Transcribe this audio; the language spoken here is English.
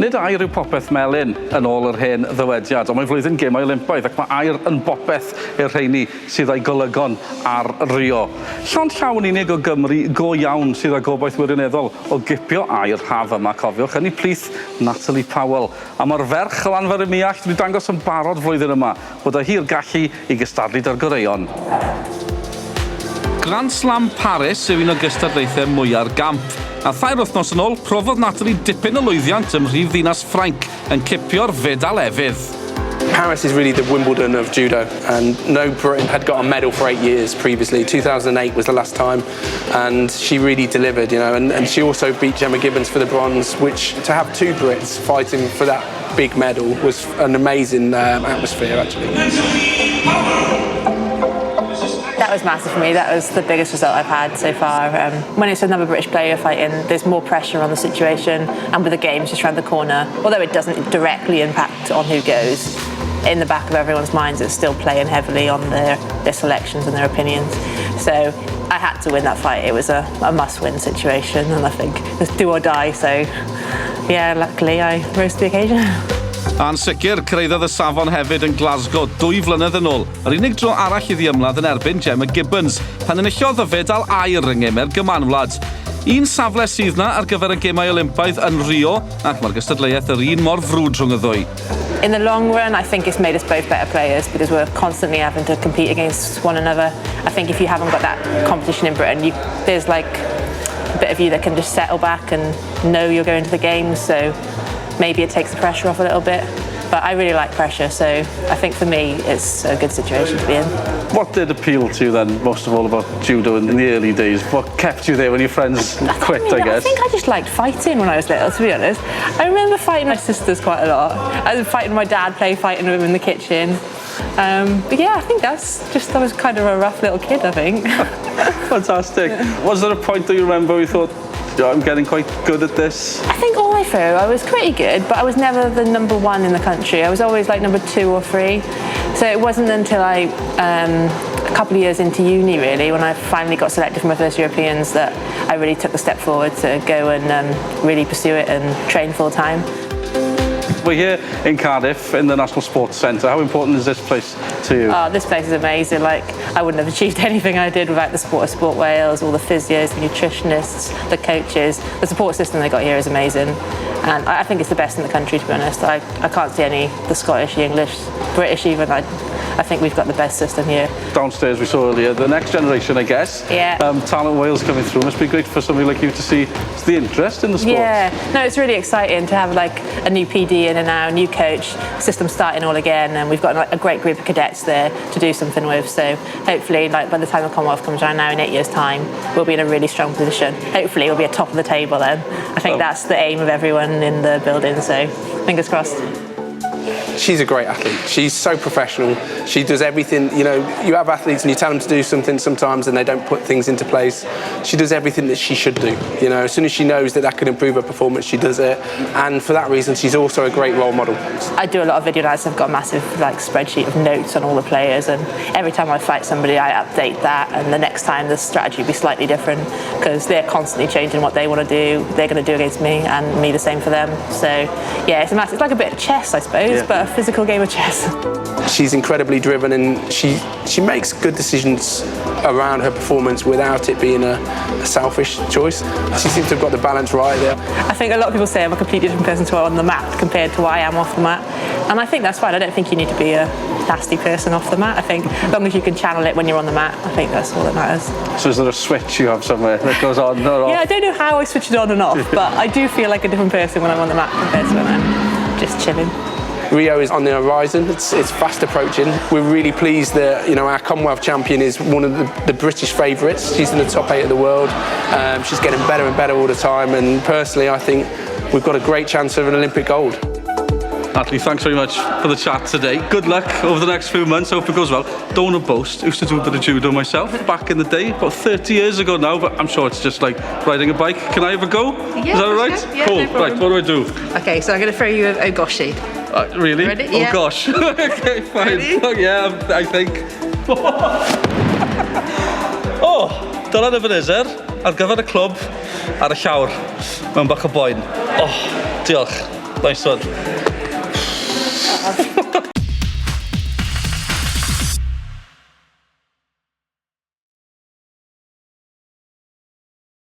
Nid air yw popeth melyn yn ôl yr hen ddywediad, ond mae flwyddyn gemau Olympaidd ac mae air yn bopeth i'r rheini sydd â'i golygon ar Rio. Llond llawn unig o Gymru go iawn sydd â gobaith wirioneddol o gipio air haf yma, cofiwch, yn ei plith Natalie Powell. A mae'r ferch o Lanfair y Miallt wedi dangos yn barod flwyddyn yma bod â hi'r gallu i gystadlu da'r goreion. Grand Slam Paris yw un o gystadlaethau mwyaf gamp. A thair wythnos yn ôl, profodd Natalie dipyn o lwyddiant ym mhrif ddinas Ffrainc yn cipio'r fedal efydd. Paris is really the Wimbledon of judo, and no Briton had got a medal for 8 years previously. 2008 was the last time, and she really delivered, you know, and she also beat Gemma Gibbons for the bronze, which to have two Brits fighting for that big medal was an amazing atmosphere, actually. That was massive for me. That was the biggest result I've had so far. When it's another British player fighting, there's more pressure on the situation, and with the games just around the corner, although it doesn't directly impact on who goes, in the back of everyone's minds it's still playing heavily on their selections and their opinions. So I had to win that fight. It was a must-win situation, and I think it's do or die. So yeah, luckily I rose to the occasion. A'n sicr, cyrraeddodd y safon hefyd yn Glasgow 2 flynedd yn ôl. Yr unig dro arall iddi ymladd yn erbyn Gemma Gibbons, pan enillodd y fedal air yng Ngemer Gymanwlad. Un safle sydd na ar gyfer y gemau Olympaidd yn Rio, ac mae'r gystadleuaeth yr un mor frwd rhwng y ddwy. In the long run, I think it's made us both better players because we're constantly having to compete against one another. I think if you haven't got that competition in Britain, there's like a bit of you that can just settle back and know you're going to the games, so maybe it takes the pressure off a little bit, but I really like pressure, so I think for me it's a good situation to be in. What did appeal to you then, most of all, about judo in the early days? What kept you there when your friends quit, I guess? I think I just liked fighting when I was little, to be honest. I remember fighting my sisters quite a lot. I was fighting my dad, fighting with him in the kitchen. But yeah, I think I was kind of a rough little kid, I think. Fantastic. Was there a point that you remember where you thought, I'm getting quite good at this? I think all the way through I was pretty good, but I was never the number 1 in the country. I was always like number 2 or 3. So it wasn't until a couple of years into uni, really, when I finally got selected for my first Europeans, that I really took the step forward to go and really pursue it and train full time. We're here in Cardiff in the National Sports Centre. How important is this place to you? Oh, this place is amazing. Like, I wouldn't have achieved anything I did without the support of Sport Wales, all the physios, the nutritionists, the coaches. The support system they got here is amazing. And I think it's the best in the country, to be honest. I can't see the Scottish, the English, British even. I think we've got the best system here. Downstairs we saw earlier, the next generation, I guess. Yeah. Talent Wales coming through. Must be great for somebody like you to see the interest in the sport. Yeah. No, it's really exciting to have like a new PD in and now, a new coach, system starting all again, and we've got like a great group of cadets there to do something with. So hopefully, like by the time the Commonwealth comes around now in 8 years' time, we'll be in a really strong position. Hopefully, we'll be at top of the table then. I think that's the aim of everyone in the building. So fingers crossed. She's a great athlete. She's so professional. She does everything. You know, you have athletes and you tell them to do something sometimes and they don't put things into place. She does everything that she should do. You know, as soon as she knows that can improve her performance, she does it. And for that reason, she's also a great role model. I do a lot of video nights. I've got a massive spreadsheet of notes on all the players, and every time I fight somebody, I update that. And the next time, the strategy will be slightly different because they're constantly changing what they want to do. They're going to do against me, and me the same for them. So yeah, it's like a bit of chess, I suppose, but a physical game of chess. She's incredibly driven, and she makes good decisions around her performance without it being a selfish choice. She seems to have got the balance right there. I think a lot of people say I'm a completely different person to her on the mat compared to who I am off the mat, and I think that's fine. I don't think you need to be a nasty person off the mat. I think as long as you can channel it when you're on the mat, I think that's all that matters. So is there a switch you have somewhere that goes on or off? Yeah, I don't know how I switch it on and off, but I do feel like a different person when I'm on the mat compared to when I'm just chilling. Rio is on the horizon. It's fast approaching. We're really pleased that our Commonwealth champion is one of the British favourites. She's in the top 8 of the world. She's getting better and better all the time, and personally I think we've got a great chance of an Olympic gold. Natalie, thanks very much for the chat today. Good luck over the next few months. Hope it goes well. Don't want to boast. Used to do a bit of judo myself back in the day, about 30 years ago now, but I'm sure it's just like riding a bike. Can I have a go? Yeah, is that all right? Yeah, cool. No right, what do I do? Okay, so I'm going to throw you a ogoshi. Really? Ready? Oh yeah. Gosh. Okay, fine. Ready? Oh, yeah, I think. Oh, dyna Ebenezer ar gyfer y clwb ar y llawr mewn bach o boen. Oh, diolch. Nice one.